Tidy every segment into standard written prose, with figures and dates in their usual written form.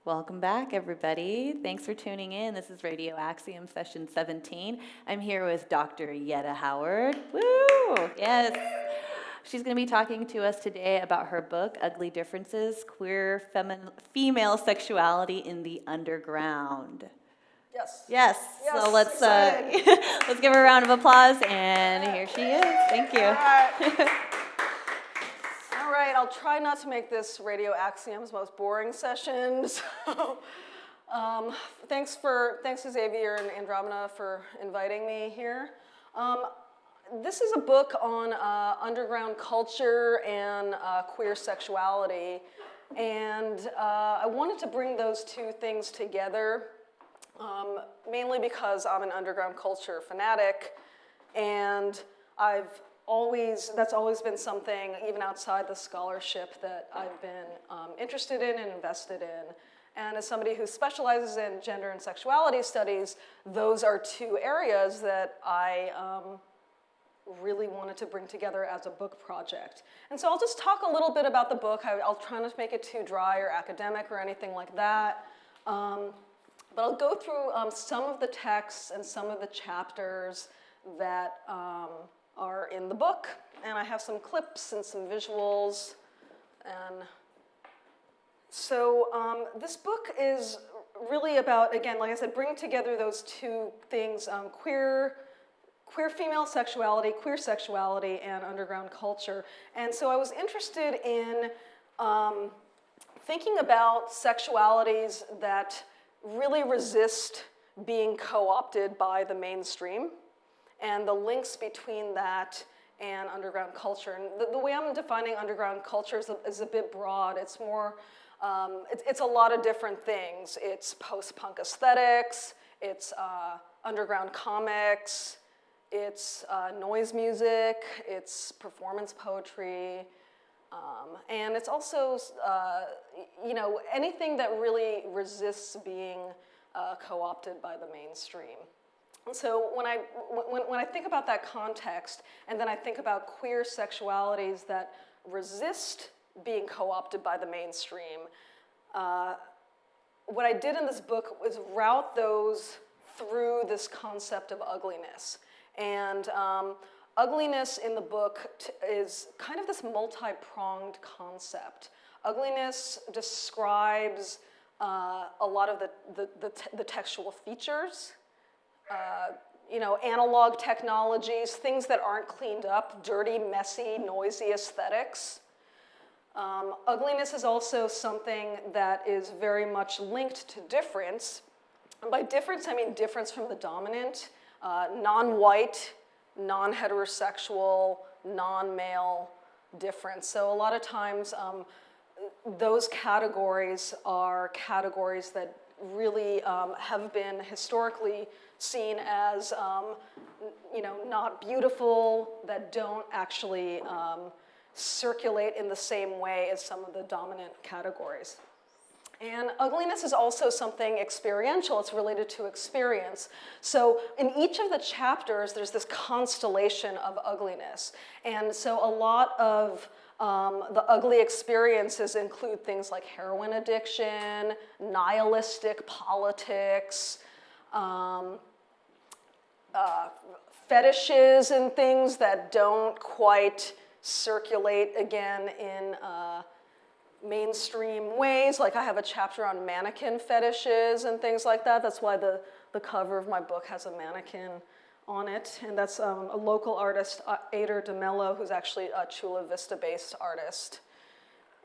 Welcome back, everybody. Thanks for tuning in. This is Radio Axiom, Session 17. I'm here with Dr. Yetta Howard. Woo! Yes. She's going to be talking to us today about her book, Ugly Differences, Queer Female Sexuality in the Underground. Yes. Yes. So let's let's give her a round of applause, and here she is. Thank you. All right, I'll try not to make this Radio Axiom's most boring session. So, thanks to Xavier and Andromeda for inviting me here. This is a book on underground culture and queer sexuality, and I wanted to bring those two things together, mainly because I'm an underground culture fanatic, and that's always been something, even outside the scholarship, that I've been interested in and invested in. And as somebody who specializes in gender and sexuality studies, those are two areas that I really wanted to bring together as a book project. And so I'll just talk a little bit about the book. I'll try not to make it too dry or academic or anything like that. But I'll go through some of the texts and some of the chapters that are in the book, and I have some clips and some visuals. And so this book is really about, again, like I said, bringing together those two things, queer female sexuality, queer sexuality, and underground culture. And so I was interested in thinking about sexualities that really resist being co-opted by the mainstream, and the links between that and underground culture. And the way I'm defining underground culture is a bit broad. It's more, it's a lot of different things. It's post-punk aesthetics, it's underground comics, it's noise music, it's performance poetry, and it's also, anything that really resists being co-opted by the mainstream. So when I think about that context, and then I think about queer sexualities that resist being co-opted by the mainstream, what I did in this book was route those through this concept of ugliness. And ugliness in the book is kind of this multi-pronged concept. Ugliness describes a lot of the textual features, analog technologies, things that aren't cleaned up, dirty, messy, noisy aesthetics. Ugliness is also something that is very much linked to difference. And by difference, I mean difference from the dominant, non-white, non-heterosexual, non-male difference. So a lot of times, those categories are categories that really have been historically seen as, not beautiful, that don't actually circulate in the same way as some of the dominant categories. And ugliness is also something experiential. It's related to experience. So in each of the chapters, there's this constellation of ugliness. And so a lot of the ugly experiences include things like heroin addiction, nihilistic politics, fetishes and things that don't quite circulate again in mainstream ways. Like I have a chapter on mannequin fetishes and things like that. That's why the cover of my book has a mannequin on it. And that's a local artist, Ader DeMello, who's actually a Chula Vista-based artist.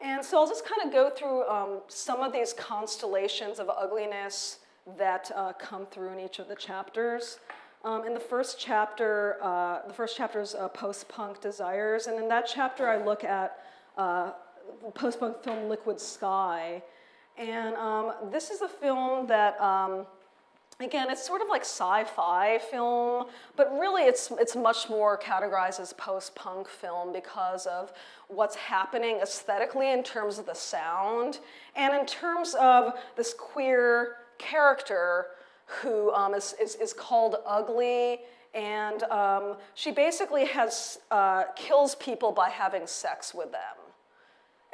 And so I'll just kind of go through some of these constellations of ugliness that come through in each of the chapters. In the first chapter is Post-Punk Desires, and in that chapter I look at post-punk film Liquid Sky. And this is a film that, again, it's sort of like sci-fi film, but really it's much more categorized as post-punk film because of what's happening aesthetically in terms of the sound and in terms of this queer character who is called Ugly, and she basically kills people by having sex with them.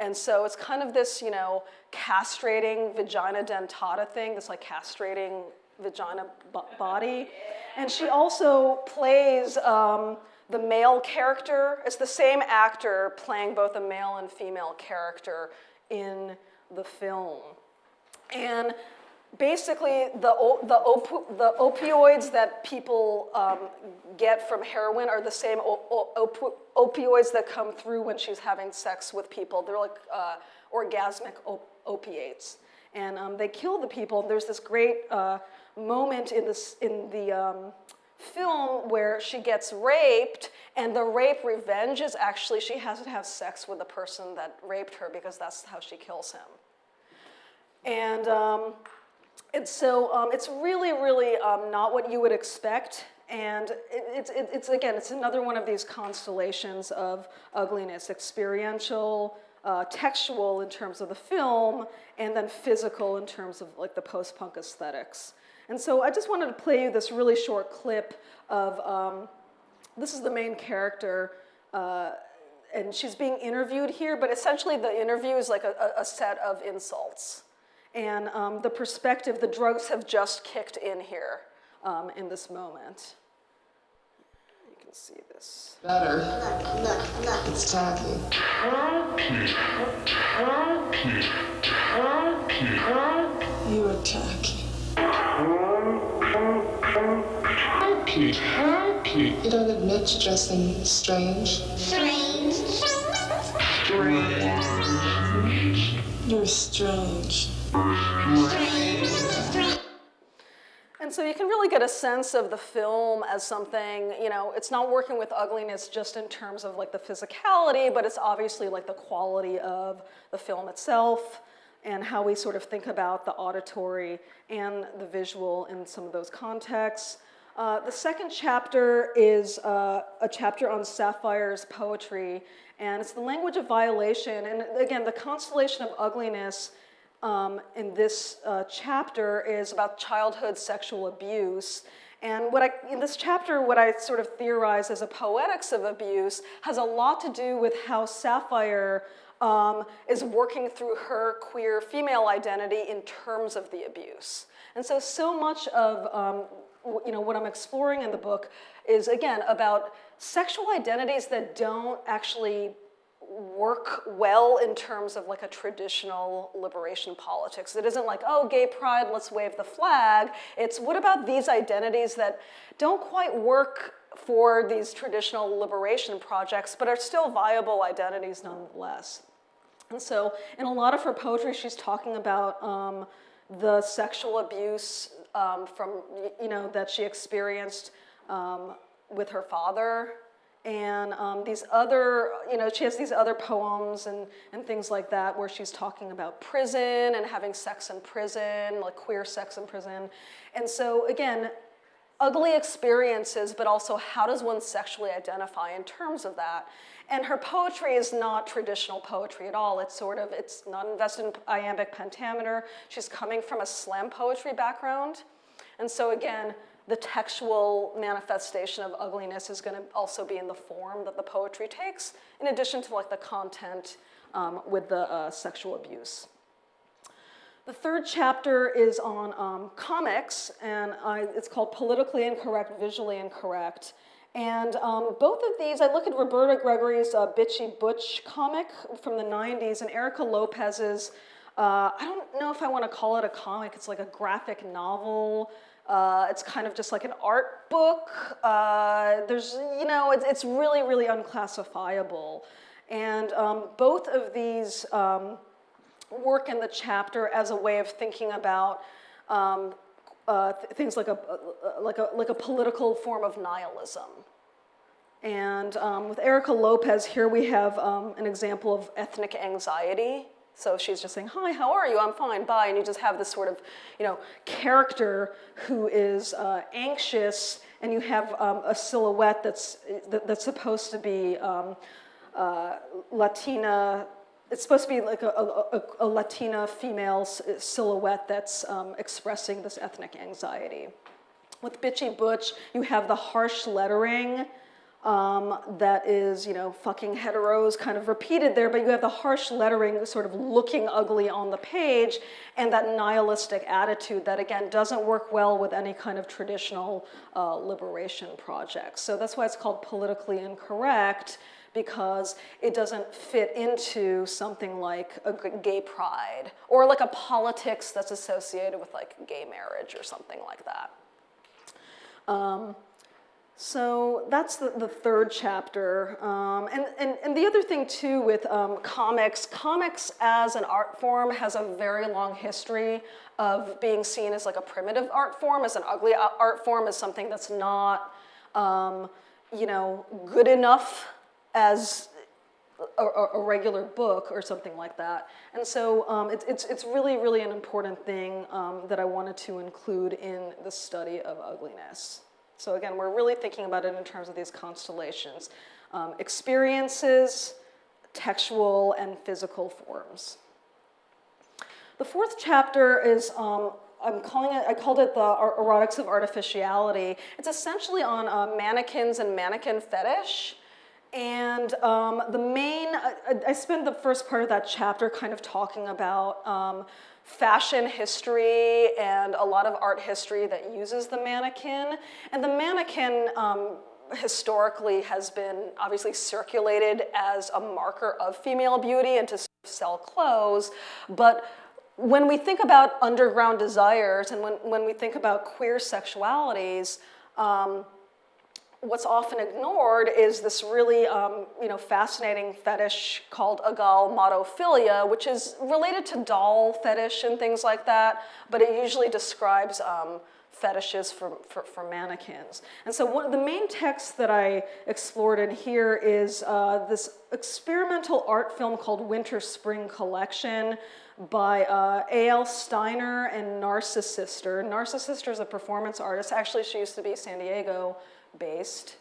And so it's kind of this, castrating vagina dentata thing, this like castrating vagina body. And she also plays the male character. It's the same actor playing both a male and female character in the film. And basically, the opioids that people get from heroin are the same opioids that come through when she's having sex with people. They're like orgasmic opiates. And they kill the people. There's this great moment in the film where she gets raped, and the rape revenge is actually she has to have sex with the person that raped her because that's how she kills him. And it's really, really not what you would expect. And it's another one of these constellations of ugliness, experiential, textual in terms of the film, and then physical in terms of like the post-punk aesthetics. And so I just wanted to play you this really short clip of, this is the main character, and she's being interviewed here, but essentially the interview is like a set of insults. And the perspective, the drugs have just kicked in here in this moment. You can see this. Better. Look. It's tacky. You are tacky. You don't admit to dressing strange. You're strange. And so you can really get a sense of the film as something, it's not working with ugliness just in terms of like the physicality, but it's obviously like the quality of the film itself and how we sort of think about the auditory and the visual in some of those contexts. The second chapter is a chapter on Sapphire's poetry, and it's the language of violation. And again, the constellation of ugliness in this chapter is about childhood sexual abuse. And in this chapter, what I sort of theorize as a poetics of abuse has a lot to do with how Sapphire is working through her queer female identity in terms of the abuse. And so much of what I'm exploring in the book is, again, about sexual identities that don't actually work well in terms of like a traditional liberation politics. It isn't like, oh, gay pride, let's wave the flag. It's what about these identities that don't quite work for these traditional liberation projects, but are still viable identities nonetheless. And so in a lot of her poetry, she's talking about the sexual abuse from, that she experienced with her father. And these other, she has these other poems and things like that where she's talking about prison and having sex in prison, like queer sex in prison. And so again, ugly experiences, but also how does one sexually identify in terms of that? And her poetry is not traditional poetry at all. It's not invested in iambic pentameter. She's coming from a slam poetry background. And so again, the textual manifestation of ugliness is going to also be in the form that the poetry takes, in addition to like the content with the sexual abuse. The third chapter is on comics, and it's called Politically Incorrect, Visually Incorrect. And both of these, I look at Roberta Gregory's Bitchy Butch comic from the 90s and Erica Lopez's, I don't know if I want to call it a comic, it's like a graphic novel. It's kind of just like an art book. It's really, really unclassifiable. And both of these work in the chapter as a way of thinking about things like a political form of nihilism. And with Erica Lopez, here we have an example of ethnic anxiety. So she's just saying, hi, how are you? I'm fine, bye. And you just have this sort of, character who is anxious, and you have a silhouette that's supposed to be Latina. It's supposed to be like a Latina female silhouette that's expressing this ethnic anxiety. With Bitchy Butch, you have the harsh lettering that is, fucking heteros kind of repeated there, but you have the harsh lettering sort of looking ugly on the page, and that nihilistic attitude that, again, doesn't work well with any kind of traditional liberation project. So that's why it's called politically incorrect, because it doesn't fit into something like a gay pride, or like a politics that's associated with like gay marriage or something like that. So that's the third chapter. And the other thing too with comics as an art form has a very long history of being seen as like a primitive art form, as an ugly art form, as something that's not, good enough as a regular book or something like that. And so it's really, really an important thing that I wanted to include in the study of ugliness. So again, we're really thinking about it in terms of these constellations. Experiences, textual, and physical forms. The fourth chapter is, I called it the Erotics of Artificiality. It's essentially on mannequins and mannequin fetish. And I spent the first part of that chapter kind of talking about fashion history and a lot of art history that uses the mannequin. And the mannequin historically has been obviously circulated as a marker of female beauty and to sell clothes. But when we think about underground desires and when we think about queer sexualities, what's often ignored is this really fascinating fetish called agalmatophilia, which is related to doll fetish and things like that, but it usually describes fetishes for mannequins. And so one of the main texts that I explored in here is this experimental art film called Winter Spring Collection by A.L. Steiner and Narcissister. Narcissister is a performance artist. Actually, she used to be San Diego based.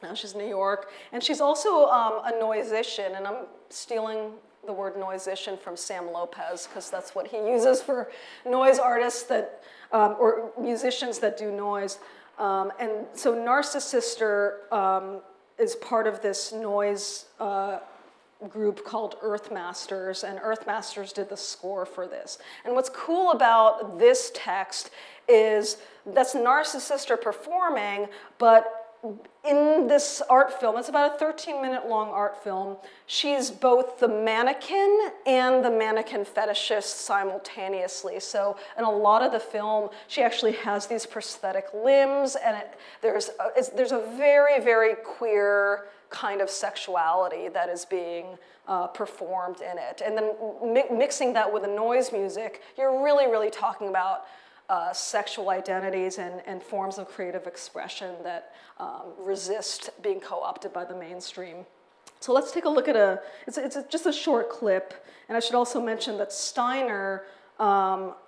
Now she's New York. And she's also a noisician, and I'm stealing the word noisician from Sam Lopez because that's what he uses for noise artists that, or musicians that do noise. And so Narcissister is part of this noise group called Earthmasters, and Earthmasters did the score for this. And what's cool about this text is that's Narcissister performing, but in this art film, it's about a 13-minute long art film, she's both the mannequin and the mannequin fetishist simultaneously. So in a lot of the film, she actually has these prosthetic limbs, and there's a very, very queer kind of sexuality that is being performed in it. And then mixing that with the noise music, you're really, really talking about sexual identities and forms of creative expression that resist being co-opted by the mainstream. So let's take a look at it's just a short clip. And I should also mention that Steiner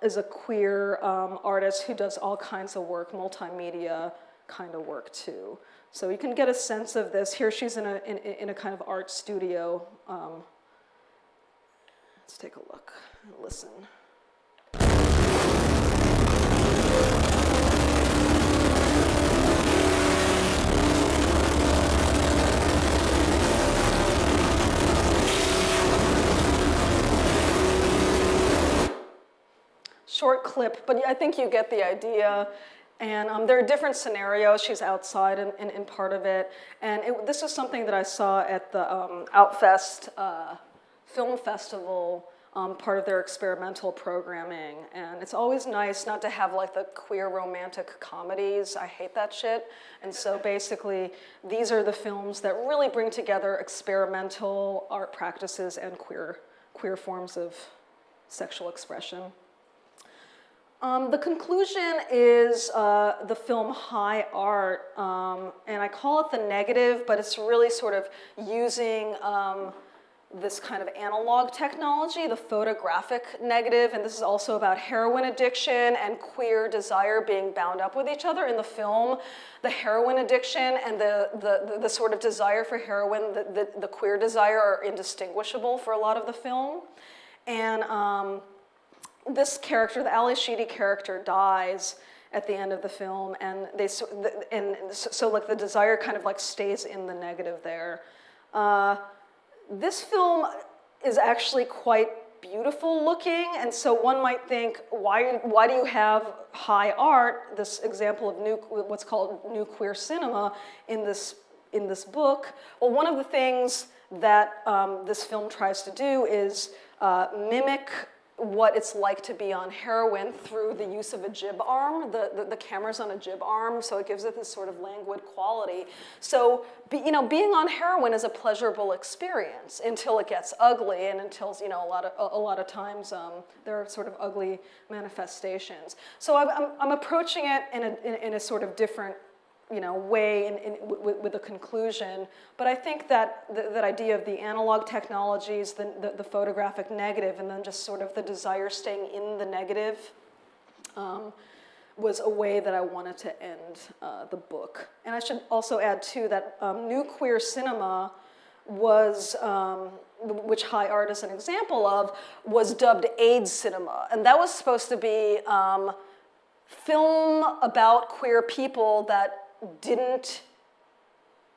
is a queer artist who does all kinds of work, multimedia kind of work too. So you can get a sense of this. Here she's in a kind of art studio. Let's take a look and listen. Short clip, but I think you get the idea. And there are different scenarios. She's outside in part of it. And this is something that I saw at the Outfest Film Festival, part of their experimental programming. And it's always nice not to have like the queer romantic comedies. I hate that shit. And so basically, these are the films that really bring together experimental art practices and queer forms of sexual expression. The conclusion is the film High Art, and I call it the negative, but it's really sort of using this kind of analog technology, the photographic negative, and this is also about heroin addiction and queer desire being bound up with each other. In the film, the heroin addiction and the sort of desire for heroin, the queer desire are indistinguishable for a lot of the film. And this character, the Ali Sheedy character, dies, at the end of the film, and so like the desire kind of like stays in the negative there. This film is actually quite beautiful looking, and so one might think, why do you have high art, this example of what's called new queer cinema, in this book? Well, one of the things that this film tries to do is mimic what it's like to be on heroin through the use of a jib arm. The camera's on a jib arm, so it gives it this sort of languid quality. So, being on heroin is a pleasurable experience until it gets ugly, and until, a lot of times there are sort of ugly manifestations. So I'm approaching it in a sort of different way with a conclusion. But I think that that idea of the analog technologies, the photographic negative, and then just sort of the desire staying in the negative was a way that I wanted to end the book. And I should also add, too, that new queer cinema was, which high art is an example of, was dubbed AIDS cinema. And that was supposed to be film about queer people that didn't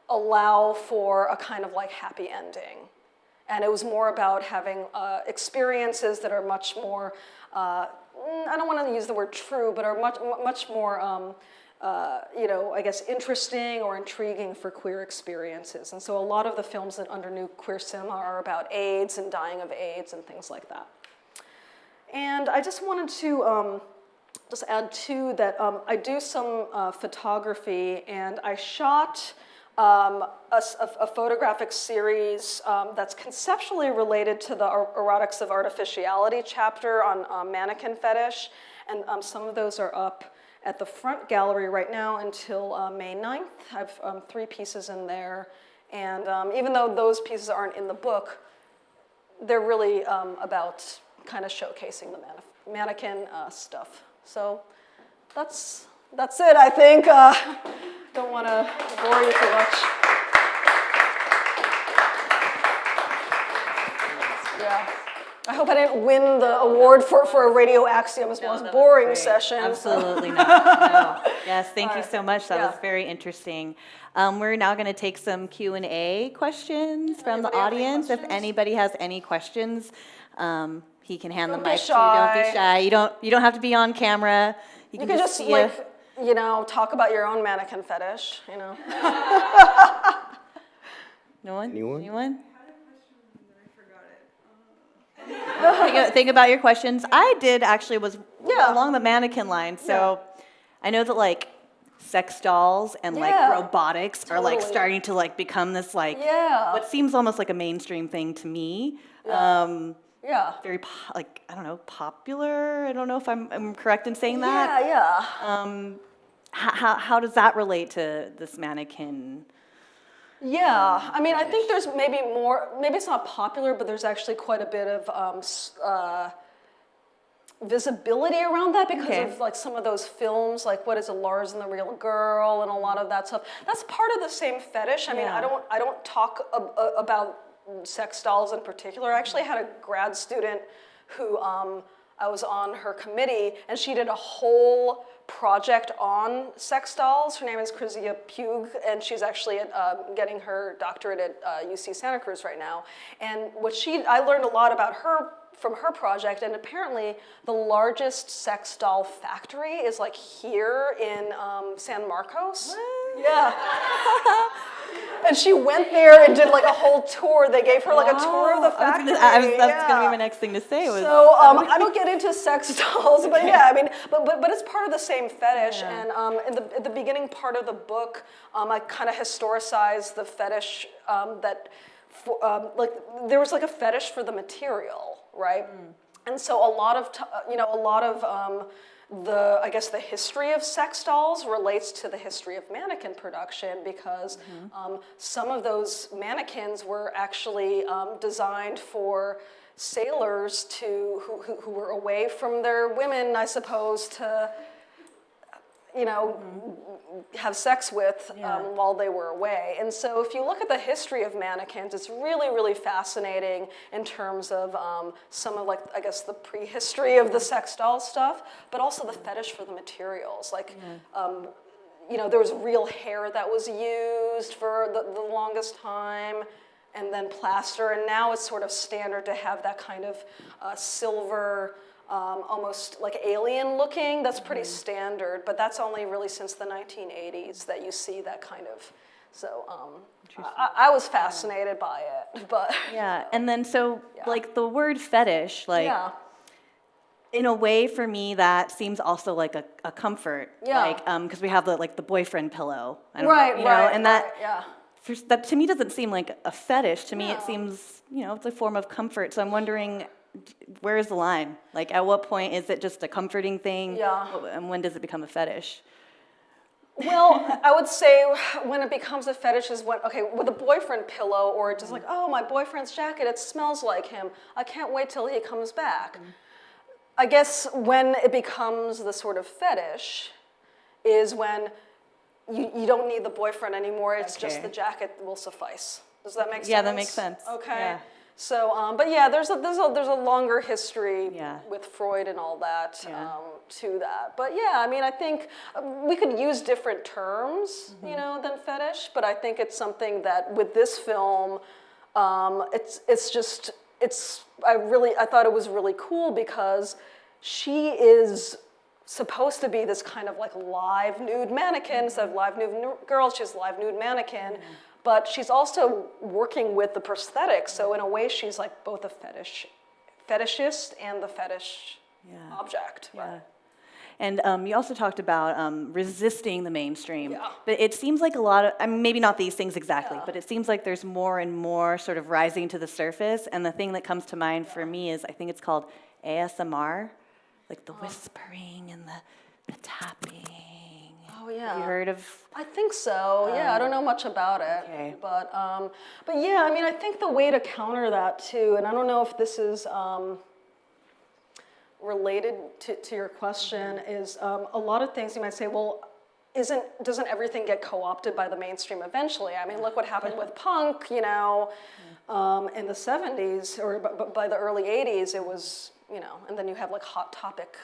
allow for a kind of like happy ending. And it was more about having experiences that are much more, I don't want to use the word true, but are much more, I guess, interesting or intriguing for queer experiences. And so a lot of the films that under new queer cinema are about AIDS and dying of AIDS and things like that. And I just wanted to just add, too, that I do some photography, and I shot a photographic series that's conceptually related to the Arts of Artificiality chapter on mannequin fetish, and some of those are up at the front gallery right now until May 9th. I have 3 pieces in there, and even though those pieces aren't in the book, they're really about kind of showcasing the mannequin stuff. So that's it, I think. Don't want to bore you too much. Yeah. I hope I didn't win the award for a Radio Axiom's most boring session. Absolutely not. No. Yes, thank you so much. That was Yeah. very interesting. We're now going to take some Q&A questions from the Anybody have any audience. If questions? anybody has any questions, he can hand Don't the be mic to you. Don't be shy. shy. You don't have to be on camera. You can just see like, talk about your own mannequin fetish, No one? Anyone? Anyone? Think about your questions. I did actually was Yeah. along the mannequin line. So I know that like sex dolls and like Yeah. robotics are like Totally. starting to like become this like Yeah. what seems almost like a mainstream thing to me. Yeah. Very I don't know, popular. I don't know if I'm correct in saying that. Yeah. How does that relate to this mannequin? Yeah, I mean, I think there's maybe more, maybe it's not popular, but there's actually quite a bit of visibility around that because Okay. of like some of those films, like what is it, Lars and the Real Girl, and a lot of that stuff. That's part of the same fetish. I mean, Yeah. I don't talk about sex dolls in particular. I actually had a grad student who I was on her committee, and she did a whole project on sex dolls. Her name is Krizia Pugh, and she's actually getting her doctorate at UC Santa Cruz right now. And I learned a lot about her from her project, and apparently the largest sex doll factory is like here in San Marcos. What? Yeah. And she went there and did like a whole tour. They gave her like a tour of the factory. That's gonna be my next thing to say. So I don't get into sex dolls, but yeah, I mean, but it's part of the same fetish. Yeah. And in the beginning part of the book, I kind of historicized the fetish like there was like a fetish for the material, right? And so a lot of I guess the history of sex dolls relates to the history of mannequin production because some of those mannequins were actually designed for sailors who were away from their women, I suppose, to you know, have sex with while they were away. And so if you look at the history of mannequins, it's really, really fascinating in terms of some of, like, I guess the prehistory of the sex doll stuff, but also the fetish for the materials. Like, you know, there was real hair that was used for the longest time, and then plaster, and now it's sort of standard to have that kind of silver, almost like alien looking. That's pretty standard, but that's only really since the 1980s that you see that kind of, so I was fascinated by it, but. Yeah, and then so like the word fetish, like in a way for me that seems also like a comfort, like because we have the boyfriend pillow, I don't know, you know, and that. That to me doesn't seem like a fetish. To me, it seems, you know, it's a form of comfort. So I'm wondering, where is the line? Like, at what point is it just a comforting thing? And when does it become a fetish? Well, I would say when it becomes a fetish is when, okay, with a boyfriend pillow, or just like, oh, my boyfriend's jacket, it smells like him. I can't wait till he comes back. I guess when it becomes the sort of fetish is when you don't need the boyfriend anymore. It's just the jacket will suffice. Does that make sense? Yeah, that makes sense. Okay. Yeah. So, but yeah, there's a longer history with Freud and all that to that. But yeah, I mean, I think we could use different terms, you know, than fetish. But I think it's something that with this film, I thought it was really cool because she is supposed to be this kind of like live nude mannequin. Instead of live nude girl, she's live nude mannequin. But she's also working with the prosthetics. So in a way, she's like both a fetishist and the fetish object. Right? And you also talked about resisting the mainstream. But it seems like a lot of, I mean, maybe not these things exactly, but it seems like there's more and more sort of rising to the surface. And the thing that comes to mind for me is, I think it's called ASMR. Like the whispering and the tapping. Oh yeah. Have you heard of? I think so. Yeah, I don't know much about it. Okay. But yeah, I mean, I think the way to counter that too, and I don't know if this is related to your question, is a lot of things you might say, well, doesn't everything get co-opted by the mainstream eventually? I mean, look what happened with punk, you know, in the 70s, or by the early 80s, it was, you know, and then you have like Hot Topic,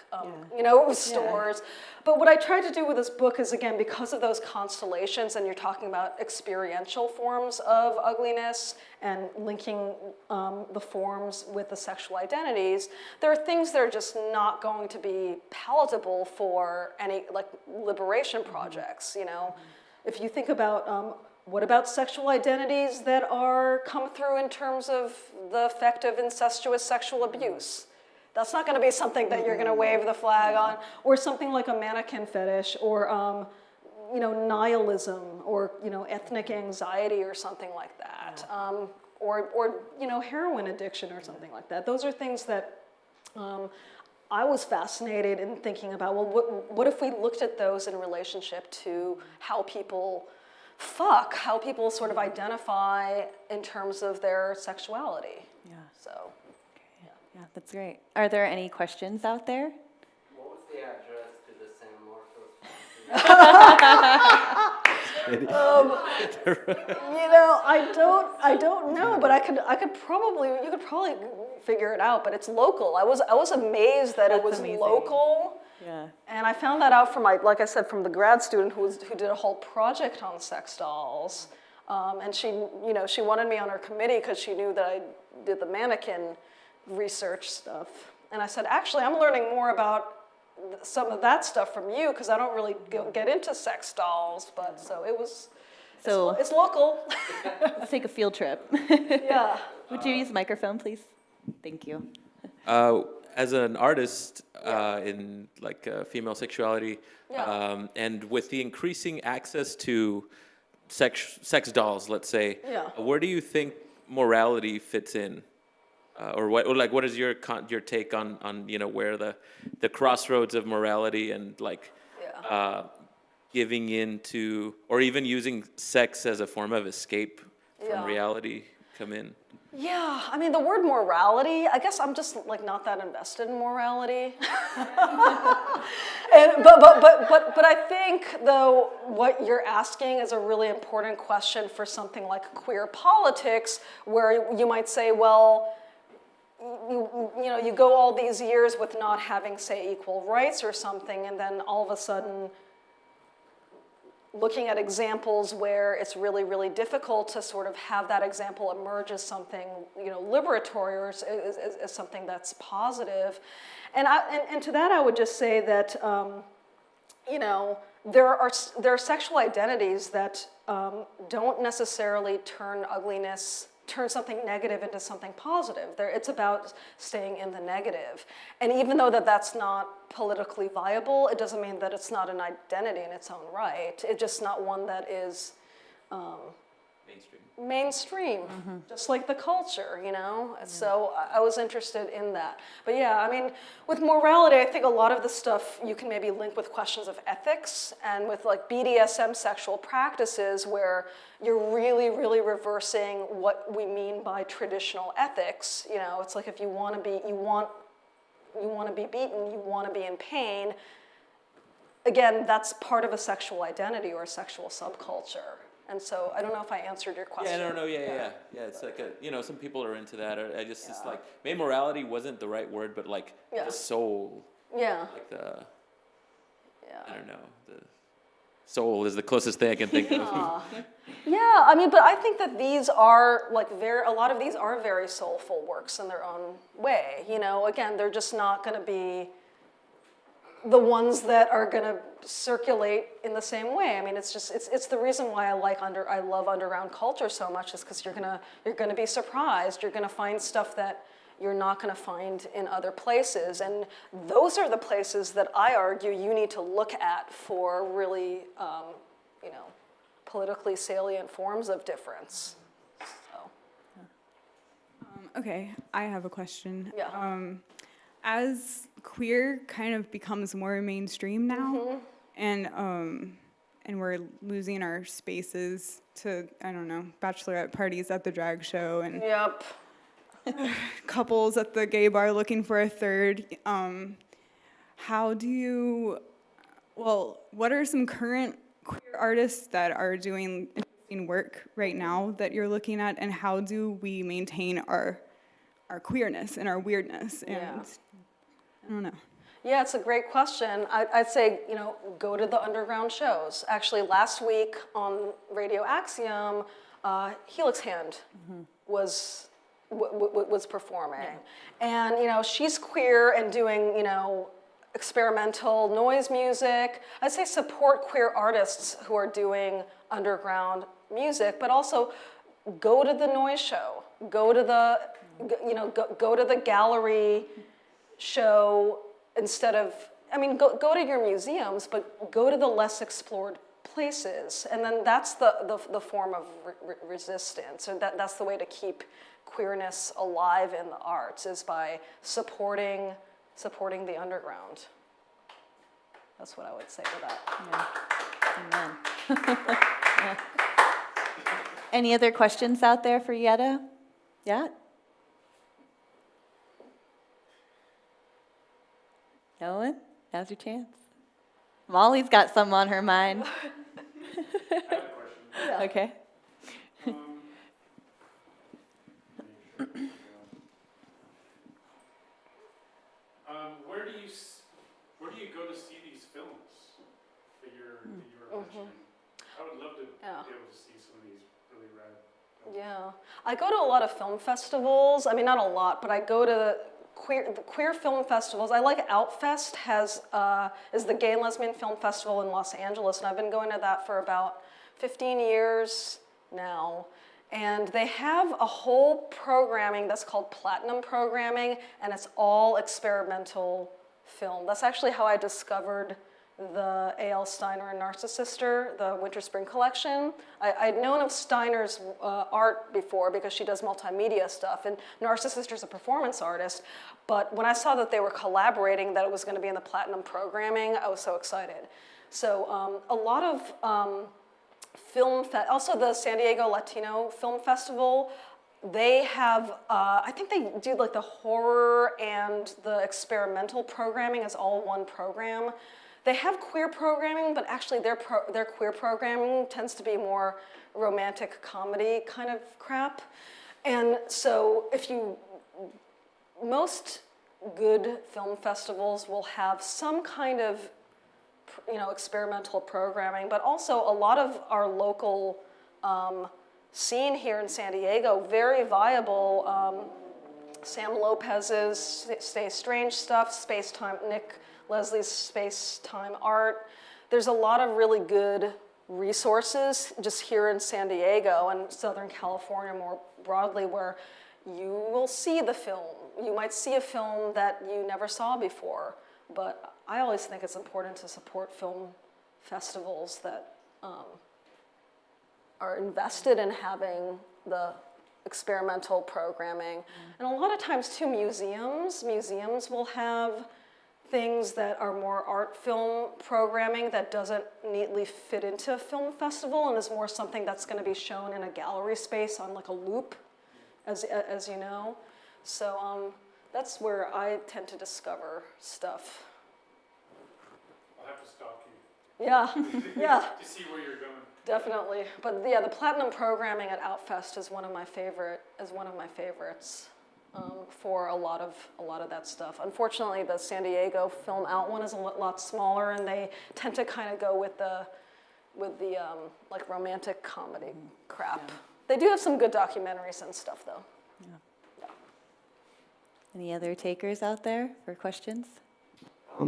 you know, stores. But what I tried to do with this book is, again, because of those constellations, and you're talking about experiential forms of ugliness and linking the forms with the sexual identities, there are things that are just not going to be palatable for any like liberation projects, you know. If you think about what about sexual identities that come through in terms of the effect of incestuous sexual abuse? That's not going to be something that you're going to wave the flag on, or something like a mannequin fetish, or you know, nihilism, or you know, ethnic anxiety, or something like that, or you know, heroin addiction, or something like that. Those are things that I was fascinated in thinking about. Well, what if we looked at those in relationship to how people how people sort of identify in terms of their sexuality? So. Yeah, that's great. Are there any questions out there? What was the address to the San Marcos? You know, I don't know, but you could probably figure it out. But it's local. I was amazed that it was amazing. Local. Yeah. And I found that out from like I said, from the grad student who did a whole project on sex dolls. And she wanted me on her committee because she knew that I did the mannequin research stuff. And I said, actually, I'm learning more about some of that stuff from you because I don't really get into sex dolls. But so it was, it's local. Let's take a field trip. Yeah. Would you use a microphone, please? Thank you. As an artist in like female sexuality, and with the increasing access to sex dolls, let's say, where do you think morality fits in? Or what is your take on you know, where the crossroads of morality and like giving into, or even using sex as a form of escape from reality come in? Yeah, I mean, the word morality, I guess I'm just like not that invested in morality. But I think, though, what you're asking is a really important question for something like queer politics, where you might say, well, you go all these years with not having, say, equal rights or something, and then all of a sudden looking at examples where it's really, really difficult to sort of have that example emerge as something, liberatory or as something that's positive. And to that I would just say that, there are sexual identities that don't necessarily turn something negative into something positive. It's about staying in the negative. And even though that's not politically viable, it doesn't mean that it's not an identity in its own right. It's just not one that is mainstream, just like the culture, So I was interested in that. But yeah, I mean, with morality, I think a lot of the stuff you can maybe link with questions of ethics and with like BDSM sexual practices where you're really, really reversing what we mean by traditional ethics. It's like if you want to be beaten, you want to be in pain. Again, that's part of a sexual identity or a sexual subculture. And so I don't know if I answered your question. Yeah. It's like some people are into that. Or it's like maybe morality wasn't the right word, but like the soul. Yeah. Like the. Yeah. I don't know. The soul is the closest thing I can think of. Yeah, I mean, but I think that these are like a lot of these are very soulful works in their own way. Again, they're just not going to be the ones that are going to circulate in the same way. I mean, it's the reason why I love underground culture so much is because you're gonna be surprised. You're gonna find stuff that you're not gonna find in other places, and those are the places that I argue you need to look at for really, politically salient forms of difference. So. Okay, I have a question. Yeah. As queer kind of becomes more mainstream now, and we're losing our spaces to, I don't know, bachelorette parties at the drag show and Yep. couples at the gay bar looking for a third. What are some current queer artists that are doing interesting work right now that you're looking at, and how do we maintain our queerness and our weirdness? And I don't know. Yeah, it's a great question. I'd say, go to the underground shows. Actually, last week on Radio Axiom, Helix Hand was performing. And, she's queer and doing, experimental noise music. I'd say support queer artists who are doing underground music, but also go to the noise show. Go to the gallery show instead of, go to your museums, but go to the less explored places. And then that's the form of resistance, or that's the way to keep queerness alive in the arts, is by supporting the underground. That's what I would say to that. Amen. Yeah. Any other questions out there for Yetta? Yeah? No one? Now's your chance. Molly's got some on her mind. I have a question. Yeah. Okay. Where do you go to see these films that you were mentioning? I would love to be able to see some of these really rad films. Yeah, I go to a lot of film festivals. I mean, not a lot, but I go to the queer film festivals. I like Outfest is the gay and lesbian film festival in Los Angeles, and I've been going to that for about 15 years now. And they have a whole programming that's called Platinum Programming, and it's all experimental film. That's actually how I discovered the A.L. Steiner and Narcissister, the Winter Spring collection. I'd known of Steiner's art before because she does multimedia stuff, and Narcissister's a performance artist. But when I saw that they were collaborating, that it was going to be in the Platinum Programming, I was so excited. So a lot of also the San Diego Latino Film Festival, they have, I think they do like the horror and the experimental programming as all one program. They have queer programming, but actually their queer programming tends to be more romantic comedy kind of crap. And so most good film festivals will have some kind of, experimental programming, but also a lot of our local scene here in San Diego, very viable. Sam Lopez's Stay Strange stuff, Space-Time, Nick Leslie's Space-Time Art. There's a lot of really good resources just here in San Diego and Southern California more broadly where you will see the film. You might see a film that you never saw before, but I always think it's important to support film festivals that are invested in having the experimental programming. And a lot of times too, museums will have things that are more art film programming that doesn't neatly fit into a film festival and is more something that's going to be shown in a gallery space on like a loop, as you know. So that's where I tend to discover stuff. I'll have to stop you. Yeah. To see where you're going. Definitely, but yeah, the platinum programming at Outfest is one of my favorites for a lot of that stuff. Unfortunately, the San Diego Film Out one is a lot smaller, and they tend to kind of go with the like romantic comedy crap. Yeah. They do have some good documentaries and stuff, though. Yeah. Any other takers out there for questions?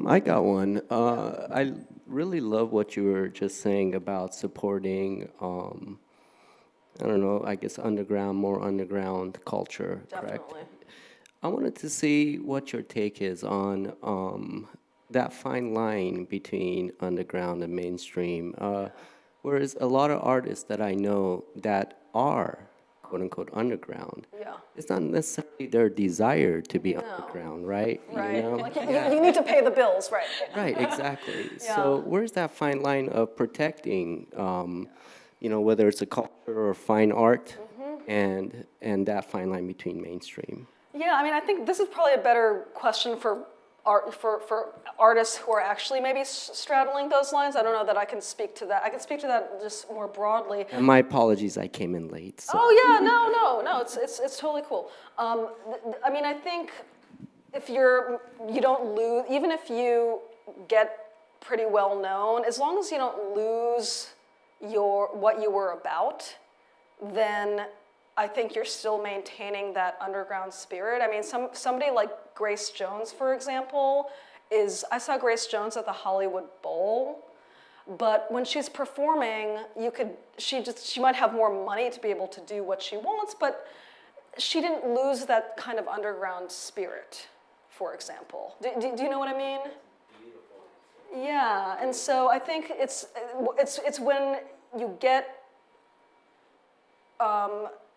I got one. I really love what you were just saying about supporting, I don't know, I guess more underground culture, correct? Definitely. I wanted to see what your take is on that fine line between underground and mainstream. Whereas a lot of artists that I know that are quote unquote underground. Yeah. It's not necessarily their desire to be underground, right? Right. You know? Like you need to pay the bills, right? Right, exactly. Yeah. So where's that fine line of protecting, whether it's a culture or fine art, and that fine line between mainstream? Yeah, I mean, I think this is probably a better question for artists who are actually maybe straddling those lines. I don't know that I can speak to that. I can speak to that just more broadly. And my apologies, I came in late. So. Oh yeah, no, it's totally cool. I mean, I think if you don't lose, even if you get pretty well known, as long as you don't lose what you were about, then I think you're still maintaining that underground spirit. I mean, somebody like Grace Jones, for example, I saw Grace Jones at the Hollywood Bowl, but when she's performing, she might have more money to be able to do what she wants, but she didn't lose that kind of underground spirit, for example. Do you know what I mean? Yeah, and so I think it's when you get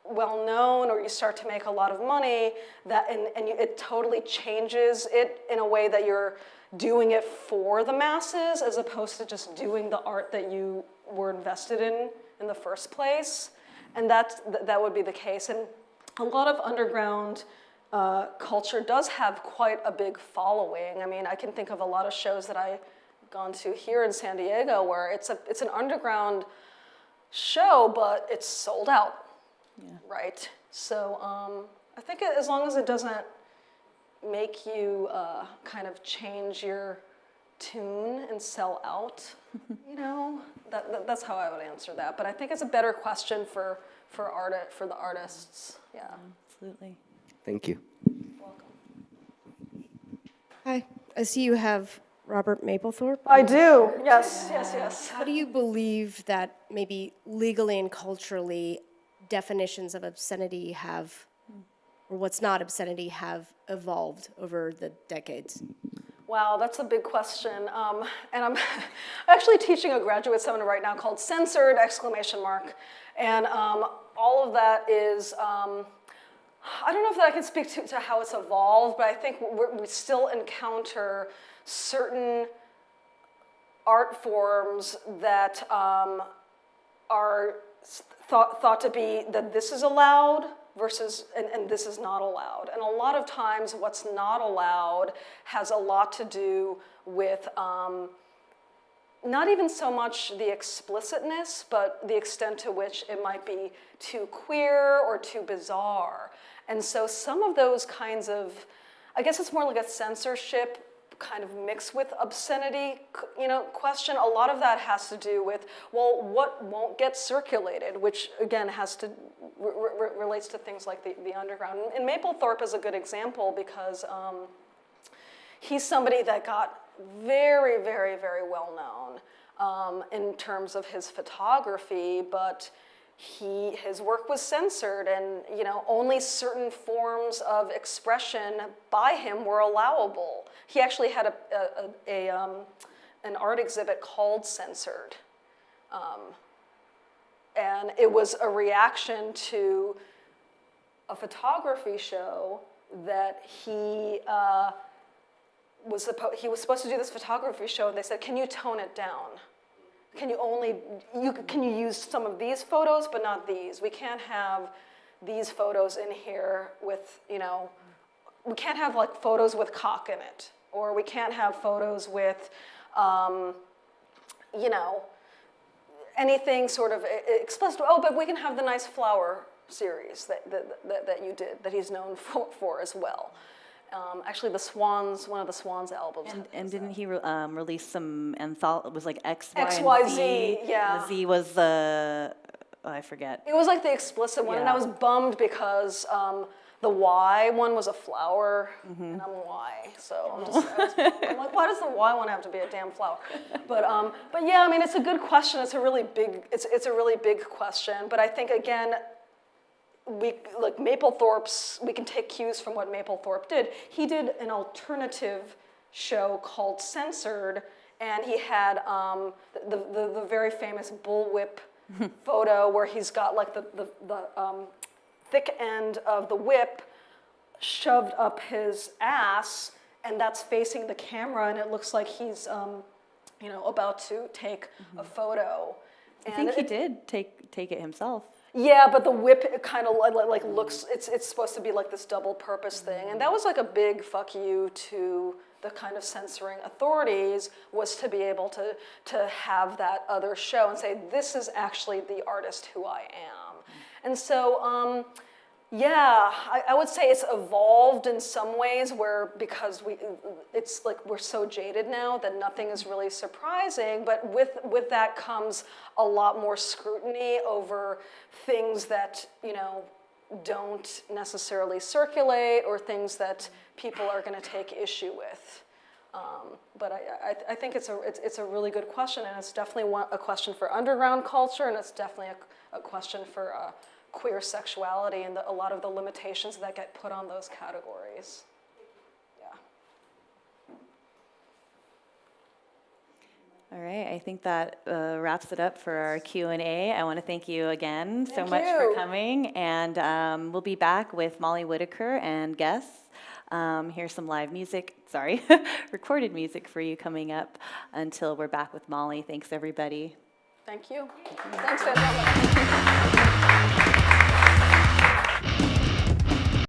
well known or you start to make a lot of money it totally changes it in a way that you're doing it for the masses as opposed to just doing the art that you were invested in the first place, and that would be the case. And a lot of underground culture does have quite a big following. I mean, I can think of a lot of shows that I've gone to here in San Diego where it's an underground show, but it's sold out. Yeah. Right. So I think as long as it doesn't make you kind of change your tune and sell out, that's how I would answer that. But I think it's a better question for the artists. Yeah. Absolutely. Thank you. Welcome. Hi, I see you have Robert Mapplethorpe. I do. Yes. How do you believe that maybe legally and culturally definitions of obscenity or what's not obscenity have evolved over the decades? Wow, that's a big question. And I'm actually teaching a graduate seminar right now called Censored! And all of that is, I don't know if that I can speak to how it's evolved, but I think we still encounter certain art forms that are thought to be that this is allowed versus, and this is not allowed. And a lot of times what's not allowed has a lot to do with not even so much the explicitness, but the extent to which it might be too queer or too bizarre. And so some of those kinds of, I guess it's more like a censorship kind of mixed with obscenity, question. A lot of that has to do with, well, what won't get circulated, which again has to, relates to things like the underground. And Mapplethorpe is a good example because he's somebody that got very, very, very well known in terms of his photography, but his work was censored, and only certain forms of expression by him were allowable. He actually had an art exhibit called Censored, and it was a reaction to a photography show that he was supposed to do this photography show, and they said, "Can you tone it down? Can you use some of these photos, but not these? We can't have these photos in here with, we can't have like photos with cock in it, or we can't have photos with, anything sort of explicit. Oh, but we can have the nice flower series that you did, that he's known for as well." Actually, one of the Swans albums. And didn't he release some anthology? It was like X, Y, XYZ, and Z. yeah. And the Z was the, I forget. It was like the explicit one, and I was bummed because the Y one was a flower, and I'm a Y, so I'm like, why does the Y one have to be a damn flower? But yeah, I mean, it's a good question. It's a really big question. But I think again, we can take cues from what Mapplethorpe did. He did an alternative show called Censored, and he had the very famous bullwhip photo where he's got like the thick end of the whip shoved up his ass, and that's facing the camera, and it looks like he's about to take a photo. I think he did take it himself. Yeah, but the whip kind of like looks, it's supposed to be like this double purpose thing. And that was like a big fuck you to the kind of censoring authorities, was to be able to have that other show and say, this is actually the artist who I am. And so, yeah, I would say it's evolved in some ways because it's like we're so jaded now that nothing is really surprising, but with that comes a lot more scrutiny over things that, don't necessarily circulate, or things that people are going to take issue with. But I think it's a really good question, and it's definitely a question for underground culture, and it's definitely a question for queer sexuality and a lot of the limitations that get put on those categories. Yeah. All right, I think that wraps it up for our Q&A. I want to thank you again so much for coming, and we'll be back with Molly Whitaker and guests. Here's some live music, recorded music for you coming up until we're back with Molly. Thanks, everybody. Thank you. Thanks, Andromeda.